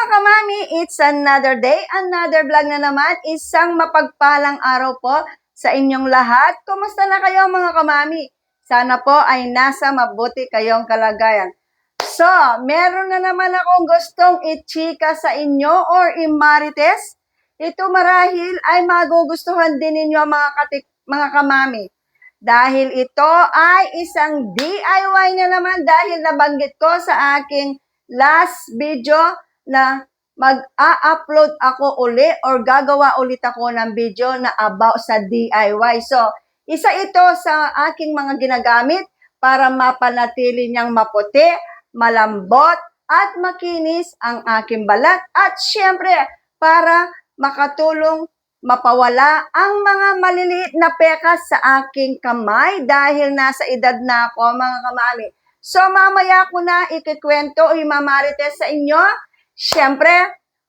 mga kamami, it's another day, another vlog na naman. Isang mapagpalang araw po sa inyong lahat. Kumusta na kayo mga kamami? Sana po ay nasa mabuti kayong kalagayan. So, meron na naman akong gustong ichika sa inyo or imarites. Ito marahil ay magugustuhan din ninyo mga kamami. Dahil ito ay isang DIY na naman dahil nabanggit ko sa aking last video na mag-a-upload ako uli or gagawa ulit ako ng video na about sa DIY. So, isa ito sa aking mga ginagamit para mapanatili niyang maputi, malambot, at makinis ang aking balat. At syempre, para makatulong mapawala ang mga maliliit na pekas sa aking kamay dahil nasa edad na ako mga kamami. So, mamaya ko na ikikwento o imamarites sa inyo. Siyempre,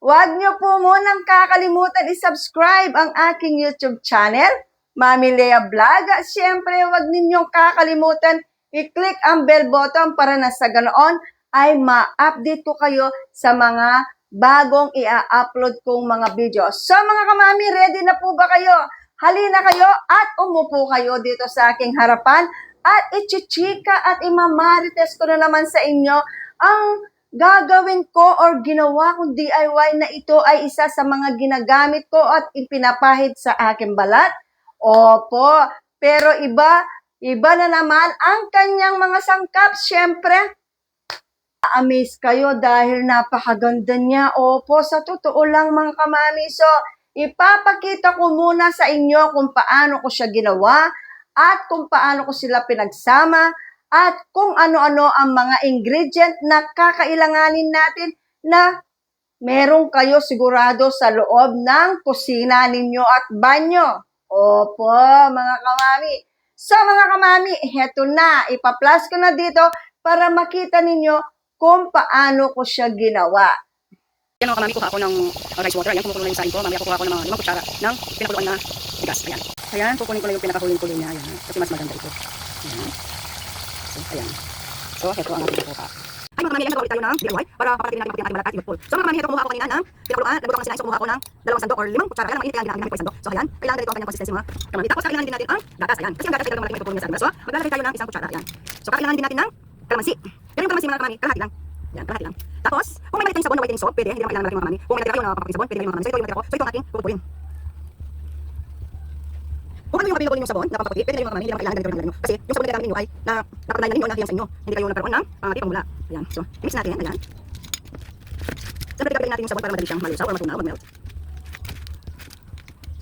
huwag niyo po munang kakalimutan i-subscribe ang aking YouTube channel, Mami Lea Vlog. At siyempre, huwag ninyong kakalimutan i-click ang bell button para na sa ganoon ay ma-update ko kayo sa mga bagong i-upload kong mga video. So mga kamami, ready na po ba kayo? Halina kayo at umupo kayo dito sa aking harapan at ichichika at imamarites ko na naman sa inyo ang gagawin ko or ginawa kong DIY na ito ay isa sa mga ginagamit ko at ipinapahid sa aking balat. Opo, pero iba na naman ang kanyang mga sangkap. Siyempre, amaze kayo dahil napakaganda niya. Opo, sa totoo lang mga kamami. So, ipapakita ko muna sa inyo kung paano ko siya ginawa at kung paano ko sila pinagsama at kung ano-ano ang mga ingredient na kakailanganin natin na meron kayo sigurado sa loob ng kusina ninyo at banyo. Opo, mga kamami. So, mga kamami, heto na. Ipa-plus ko na dito para makita ninyo kung paano ko siya ginawa. Yan mga kamami, kuha ako ng rice water. Ayan, kumukulo na yung sain ko. Mamaya kukuha ako ng mga 5 kutsara ng pinakuluan na bigas. Ayan. Ayan, kukunin ko na yung pinakahuling-kuloy niya. Ayan. Kasi mas maganda ito. Ayan. So, ayan. So, heto ang ating kukuha. Ay mga kamami, ayan, nagawa tayo ng DIY para papatikin natin ang ating balat at ibutpol. So mga kamami, heto kumuha ako kanina ng pinakuluan. Nagutok ang sinain. So, kumuha ako ng 2 sandok or 5 kutsara. Ayan, mainit kaya ginamit ko 1 sandok. So, ayan. Kailangan ganito ang kanyang consistency mga kamami. Tapos, kailangan din natin ang gatas. Ayan. Kasi ang gatas ay talagang malaking ibutpol niya sa atin. So, maglalagay tayo ng 1 kutsara. Ayan. So, kailangan din natin ng kalamansi. Yan yung kalamansi mga kamami. Kalahati lang. Yan, kalahati lang. Tapos, kung may maliit kayong sabon na whitening soap, pwede, hindi naman kailangan malaki mga kamami. Kung may natira kayo na papaking sabon, pwede kayo mga kamami. So, ito yung natira ko. So, ito ang ating pupuin. Kung ano yung available yung sabon na pampaputi, pwede kayo mga kamami, hindi naman kailangan ganito rin nilagay nyo. Kasi yung sabon na gagawin ninyo ay napakadayan na ninyo na hiyang sa inyo. Hindi kayo nagkaroon ng pangmula. Ayan. So, mix natin. Ayan. Siyempre, gagawin natin yung sabon para madali siyang malusaw or matunaw, mag-melt.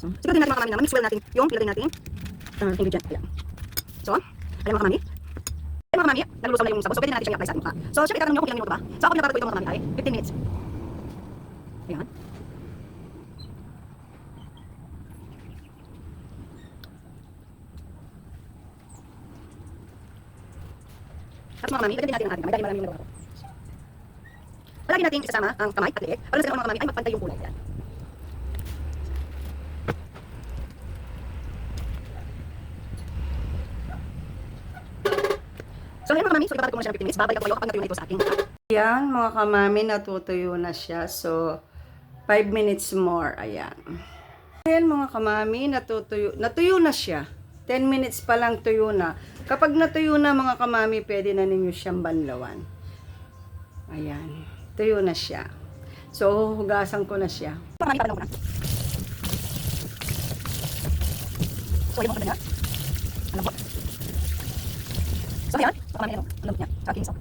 So, siguro din natin mga kamami na mix well natin yung nilagay natin ingredient. Ayan. So, ayan mga kamami. Mga kamami, naglusaw na yung sabon. So, pwede natin siyang i-apply sa ating mukha. So, syempre, tatanong nyo kung ilang minuto ba? So, ako pinagkakaroon ko ito mga kamami ay 15 minutes. Ayan. Tapos mga kamami, lagyan din natin ang ating kamay dahil marami yung nagawa ko. Palagi natin isasama ang kamay at liit para sa mga kamami ay magpantay yung kulay. Ayan. So, ayan mga kamami, so ibabatid ko muna siya ng 15 minutes. Babalik ako kayo kapag natuyo na ito sa ating mukha. Ayan, mga kamami, natutuyo na siya. So, 5 minutes more. Ayan. Ayan, mga kamami, natuyo na siya. 10 minutes pa lang tuyo na. Kapag natuyo na, mga kamami, pwede na ninyo siyang banlawan. Ayan. Tuyo na siya. So, hugasan ko na siya. Mga kamami, parang ako na. So, ayun mo niya. Alam po. So, ayan. Mga kamami, alam niya. Sa aking isa.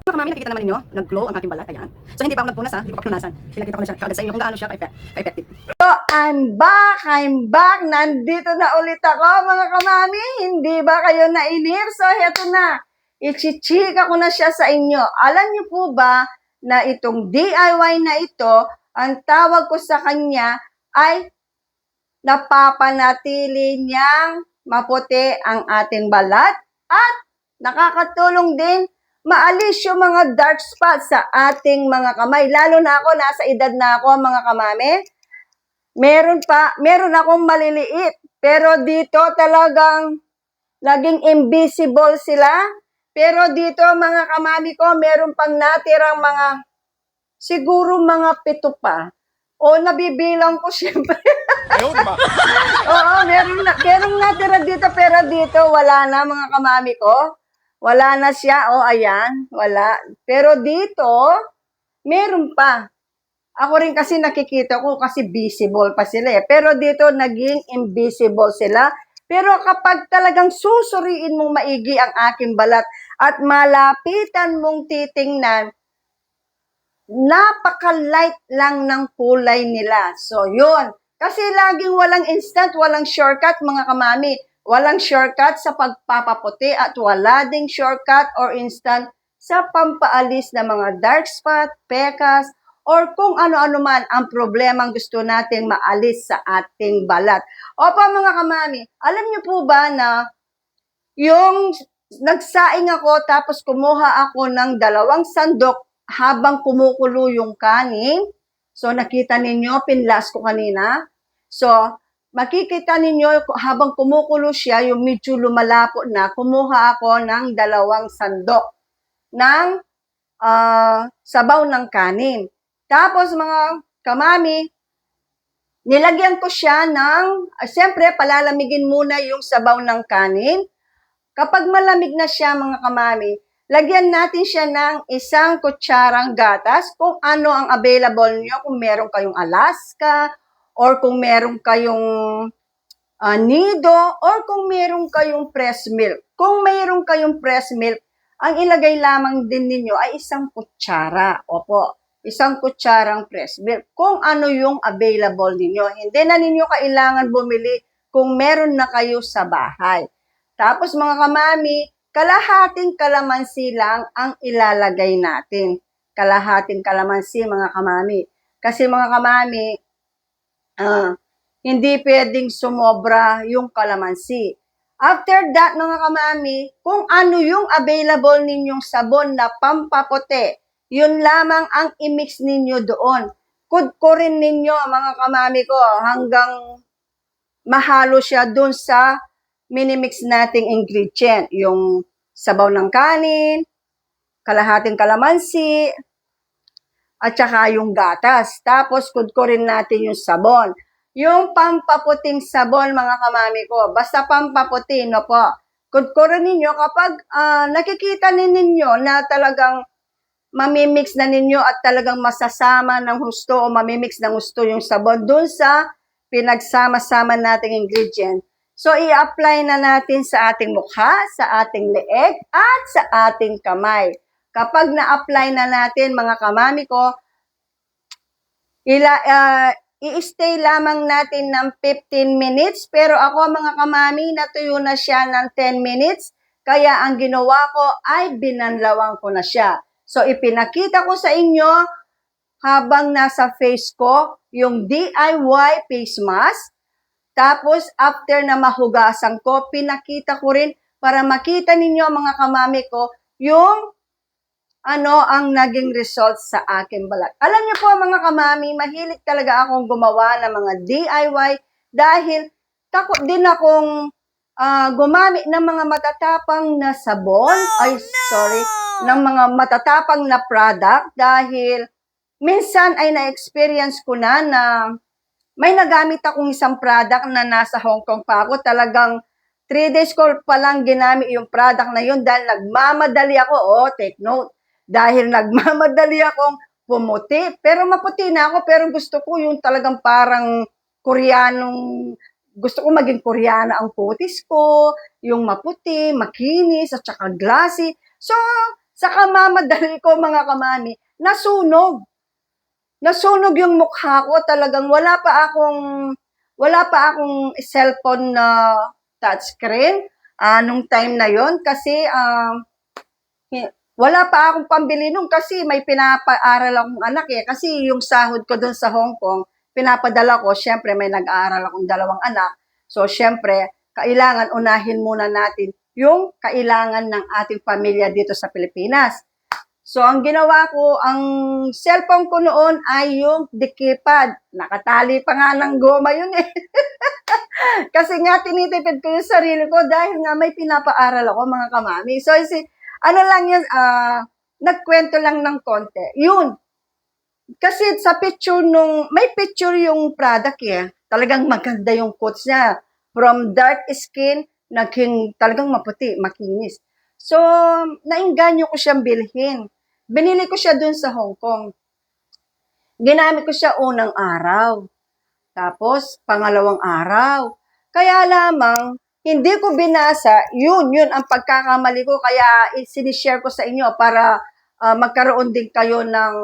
Mga kamami, nakikita naman ninyo, nag-glow ang aking balat. Ayan. So, hindi pa ako nagpunas ha. Hindi ko pa punasan. Pinakita ko na siya kagad sa inyo kung gaano siya ka-effective. So, I'm back. Nandito na ulit ako, mga kamami. Hindi ba kayo nainip? So, heto na. Ichichika ko na siya sa inyo. Alam niyo po ba na itong DIY na ito, ang tawag ko sa kanya ay napapanatili niyang maputi ang ating balat at nakakatulong din maalis yung mga dark spots sa ating mga kamay. Lalo na ako, nasa edad na ako, mga kamami. Meron akong maliliit. Pero dito talagang laging invisible sila. Pero dito, mga kamami ko, meron pang natirang mga siguro mga 7 pa. O, nabibilang ko siyempre. Oo, merong natira dito, pero dito wala na mga kamami ko. Wala na siya. O, ayan, wala. Pero dito, meron pa. Ako rin kasi nakikita ko kasi visible pa sila eh. Pero dito naging invisible sila. Pero kapag talagang susuriin mong maigi ang aking balat at malapitan mong titingnan, napaka-light lang ng kulay nila. So, yun. Kasi laging walang instant, walang shortcut, mga kamami. Walang shortcut sa pagpapaputi at wala ding shortcut or instant sa pampaalis ng mga dark spot, pekas, or kung ano-ano man ang problemang gusto nating maalis sa ating balat. Opo mga kamami, alam niyo po ba na yung nagsaing ako tapos kumuha ako ng 2 sandok habang kumukulo yung kanin. So, nakita ninyo, pinlas ko kanina. So, makikita ninyo habang kumukulo siya, yung medyo lumalapo na, kumuha ako ng 2 sandok ng sabaw ng kanin. Tapos, mga kamami, nilagyan ko siya ng, siyempre, palalamigin muna yung sabaw ng kanin. Kapag malamig na siya, mga kamami, lagyan natin siya ng 1 kutsarang gatas kung ano ang available nyo. Kung meron kayong Alaska, or kung meron kayong nido, or kung meron kayong fresh milk. Kung meron kayong fresh milk, ang ilagay lamang din ninyo ay 1 kutsara. Opo, 1 kutsarang fresh milk. Kung ano yung available ninyo. Hindi na ninyo kailangan bumili kung meron na kayo sa bahay. Tapos mga kamami, kalahating kalamansi lang ang ilalagay natin. Kalahating kalamansi mga kamami. Kasi mga kamami, hindi pwedeng sumobra yung kalamansi. After that mga kamami, kung ano yung available ninyong sabon na pampaputi, yun lamang ang i-mix ninyo doon. Kudkurin ninyo mga kamami ko hanggang mahalo siya doon sa minimix nating ingredient. Yung sabaw ng kanin, kalahating kalamansi, at saka yung gatas. Tapos, kudkurin natin yung sabon. Yung pampaputing sabon, mga kamami ko, basta pampaputi, no po. Kudkurin ninyo kapag nakikita ninyo na talagang mamimix na ninyo at talagang masasama ng husto o mamimix ng husto yung sabon dun sa pinagsama-sama nating ingredient. So, i-apply na natin sa ating mukha, sa ating leeg, at sa ating kamay. Kapag na-apply na natin, mga kamami ko, i-stay lamang natin ng 15 minutes. Pero ako, mga kamami, natuyo na siya ng 10 minutes. Kaya ang ginawa ko ay binanlawan ko na siya. So, ipinakita ko sa inyo habang nasa face ko yung DIY face mask. Tapos, after na mahugasan ko, pinakita ko rin para makita ninyo mga kamami ko yung ano ang naging result sa aking balat. Alam niyo po mga kamami, mahilig talaga akong gumawa ng mga DIY dahil takot din akong gumamit ng mga matatapang na sabon. Ng mga matatapang na product dahil minsan ay na-experience ko na may nagamit akong isang product na nasa Hong Kong pa ako. Talagang 3 days ko pa lang ginamit yung product na yun dahil nagmamadali ako. Take note. Dahil nagmamadali akong pumuti. Pero maputi na ako. Pero gusto ko yung talagang parang Koreanong, gusto ko maging Koreana ang kutis ko. Yung maputi, makinis, at saka glassy. So, sa kamamadali ko mga kamami, nasunog yung mukha ko. Talagang wala pa akong cellphone na touchscreen nung time na yon kasi wala pa akong pambili nung kasi may pinapaaral akong anak kasi yung sahod ko doon sa Hong Kong pinapadala ko, syempre may nag-aaral akong 2 anak. So syempre kailangan unahin muna natin yung kailangan ng ating pamilya dito sa Pilipinas. So, ang ginawa ko, ang cellphone ko noon ay yung dikipad. Nakatali pa nga ng goma yun Kasi nga, tinitipid ko yung sarili ko dahil nga may pinapaaral ako, mga kamami. So, ano lang yun, nagkwento lang ng konti. Yun. Kasi sa picture may picture yung product eh. Talagang maganda yung coats niya. From dark skin, naging talagang maputi, makinis. So, nainganyo ko siyang bilhin. Binili ko siya dun sa Hong Kong. Ginamit ko siya unang araw. Tapos, pangalawang araw. Kaya lamang, hindi ko binasa, yun ang pagkakamali ko. Kaya sinishare ko sa inyo para magkaroon din kayo ng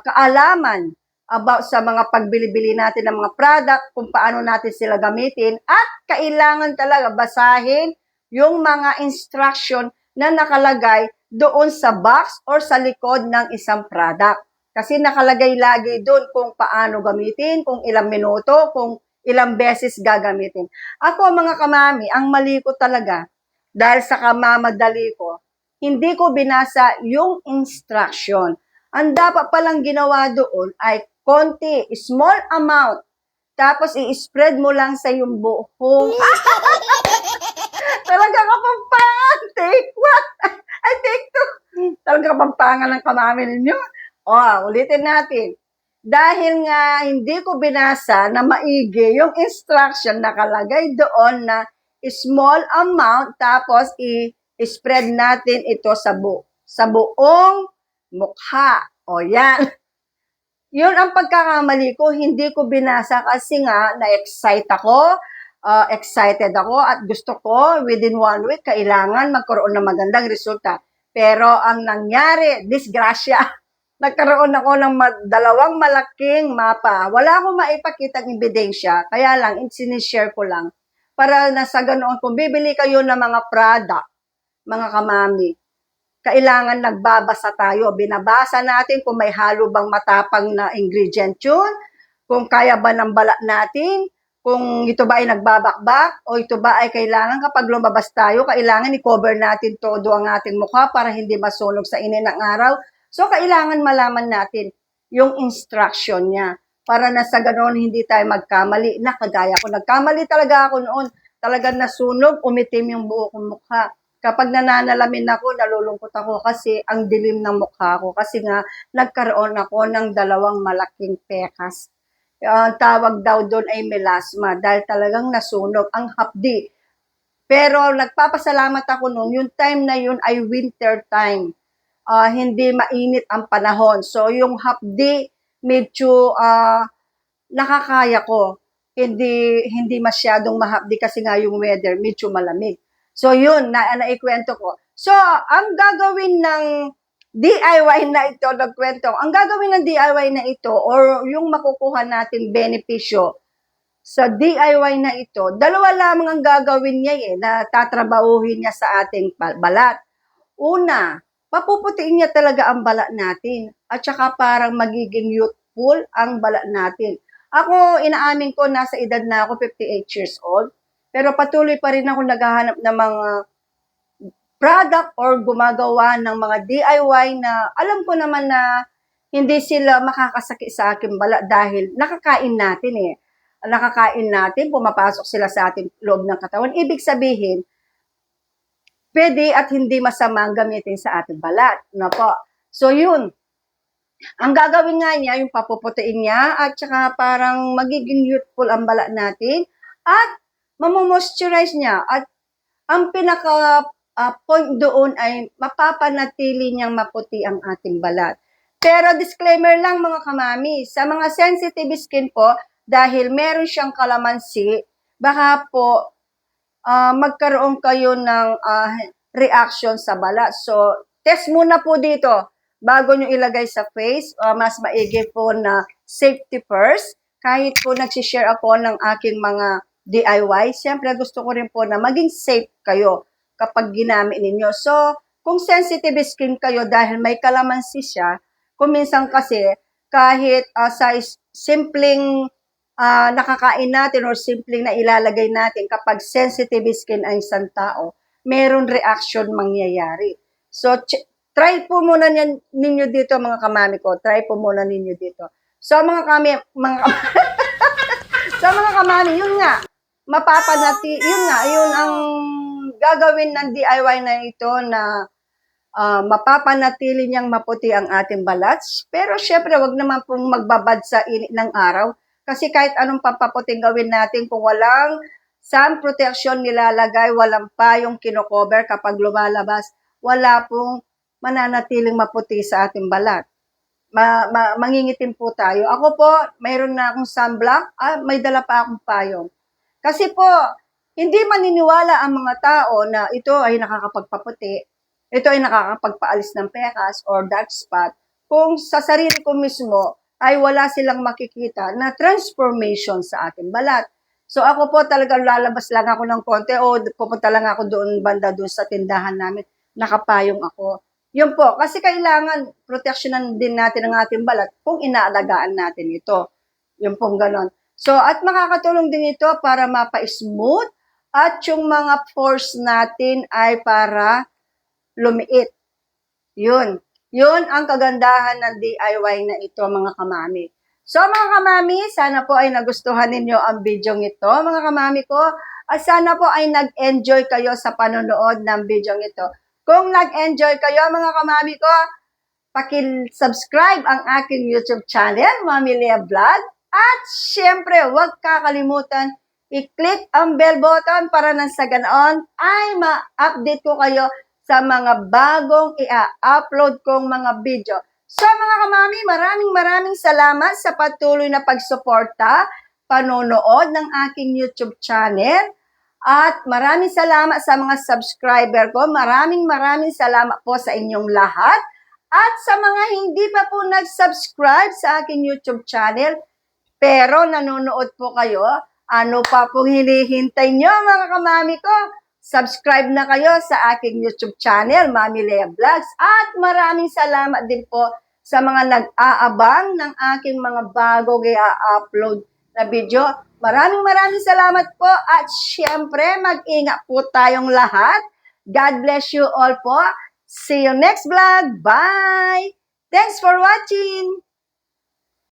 kaalaman about sa mga pagbili-bili natin ng mga product, kung paano natin sila gamitin, at kailangan talaga basahin yung mga instruction na nakalagay doon sa box or sa likod ng isang product. Kasi nakalagay lagi doon kung paano gamitin, kung ilang minuto, kung ilang beses gagamitin. Ako, mga kamami, ang mali ko talaga, dahil sa kamamadali ko, hindi ko binasa yung instruction. Ang dapat palang ginawa doon ay konti, small amount, tapos i-spread mo lang sa yung buhong. Talaga kapampangan, take one, ay take two. Talaga kapampangan ng kamami ninyo. Ulitin natin. Dahil nga hindi ko binasa na maigi yung instruction nakalagay doon na small amount tapos i-spread natin ito sa buong mukha. Yan. Yun ang pagkakamali ko, hindi ko binasa kasi nga na-excite ako, excited ako at gusto ko within 1 week kailangan magkaroon ng magandang resulta. Pero ang nangyari, disgrasya, nagkaroon ako ng dalawang malaking mapa. Wala akong maipakitang ebidensya, kaya lang, sinishare ko lang. Para na sa ganoon, kung bibili kayo ng mga product, mga kamami, kailangan nagbabasa tayo. Binabasa natin kung may halo bang matapang na ingredient yun, kung kaya ba ng balat natin, kung ito ba ay nagbabakbak, o ito ba ay kailangan kapag lumabas tayo, kailangan i-cover natin todo ang ating mukha para hindi masunog sa init ng araw. So, kailangan malaman natin yung instruction niya para na sa ganoon hindi tayo magkamali. Nakagaya ko, nagkamali talaga ako noon. Talagang nasunog, umitim yung buo kong mukha. Kapag nananalamin ako, nalulungkot ako kasi ang dilim ng mukha ko. Kasi nga, nagkaroon ako ng 2 malaking pekas. Tawag daw doon ay melasma dahil talagang nasunog ang hapdi. Pero nagpapasalamat ako noon, yung time na yun ay winter time. Hindi mainit ang panahon. So, yung hapdi, medyo nakakaya ko. Hindi masyadong mahapdi kasi nga yung weather, medyo malamig. So, yun, naikwento ko. So, ang gagawin ng DIY na ito, ang gagawin ng DIY na ito, or yung makukuha natin benepisyo sa DIY na ito, 2 lamang ang gagawin niya na tatrabahuhin niya sa ating balat. Una, papuputiin niya talaga ang balat natin. At saka parang magiging youthful ang balat natin. Ako, inaamin ko, nasa edad na ako, 58 years old. Pero patuloy pa rin ako naghahanap ng mga product or gumagawa ng mga DIY na alam ko naman na hindi sila makakasakit sa aking balat dahil nakakain natin Nakakain natin, pumapasok sila sa ating loob ng katawan. Ibig sabihin, pwede at hindi masama ang gamitin sa ating balat. No po? So, yun. Ang gagawin nga niya, yung papuputiin niya, at saka parang magiging youthful ang balat natin, at mamomoisturize niya. At ang pinaka-point doon ay mapapanatili niyang maputi ang ating balat. Pero disclaimer lang mga kamami, sa mga sensitive skin po, dahil meron siyang kalamansi, baka po magkaroon kayo ng reaction sa balat. So, test muna po dito bago nyo ilagay sa face. Mas maigi po na safety first. Kahit po nagsishare ako ng aking mga DIY, siyempre gusto ko rin po na maging safe kayo kapag ginamit ninyo. So, kung sensitive skin kayo dahil may kalamansi siya, kung minsan kasi kahit sa simpleng nakakain natin or simpleng na ilalagay natin kapag sensitive skin ang isang tao, meron reaction mangyayari. So, try po muna ninyo dito mga kamami ko. Try po muna ninyo dito. So, mga so, mga kamami, yun nga, yun ang gagawin ng DIY na ito na mapapanatili niyang maputi ang ating balat. Pero syempre, wag naman pong magbabad sa init ng araw. Kasi kahit anong pampaputing gawin natin, kung walang sun protection nilalagay, walang payong kinocover kapag lumalabas, wala pong mananatiling maputi sa ating balat. Mangingitim po tayo. Ako po, mayroon na akong sunblock, may dala pa akong payong. Kasi po, hindi maniniwala ang mga tao na ito ay nakakapagpaputi, ito ay nakakapagpaalis ng pekas or dark spot, kung sa sarili ko mismo ay wala silang makikita na transformation sa ating balat. So ako po talagang lalabas lang ako ng konti o pupunta lang ako doon banda doon sa tindahan namin, nakapayong ako. Yun po, kasi kailangan proteksyonan din natin ang ating balat kung inaalagaan natin ito. Yun pong ganon. So, at makakatulong din ito para mapa-smooth at yung mga pores natin ay para lumiit. Yun. Yun ang kagandahan ng DIY na ito, mga kamami. So, mga kamami, sana po ay nagustuhan ninyo ang video ito, mga kamami ko. At sana po ay nag-enjoy kayo sa panonood ng video ito. Kung nag-enjoy kayo, mga kamami ko, pakisubscribe ang aking YouTube channel, Mami Lea Vlog. At syempre, huwag kakalimutan i-click ang bell button para nang sa ganoon ay ma-update ko kayo sa mga bagong i-upload kong mga video. So mga kamami, maraming salamat sa patuloy na pagsuporta, panonood ng aking YouTube channel. At maraming salamat sa mga subscriber ko. Maraming salamat po sa inyong lahat. At sa mga hindi pa po nag-subscribe sa aking YouTube channel, pero nanonood po kayo, ano pa pong hinihintay nyo, mga kamami ko? Subscribe na kayo sa aking YouTube channel, Mami Lea Vlogs. At maraming salamat din po sa mga nag-aabang ng aking mga bagong i-upload na video. Maraming salamat po at syempre mag-ingat po tayong lahat. God bless you all po. See you next vlog. Bye! Thanks for watching!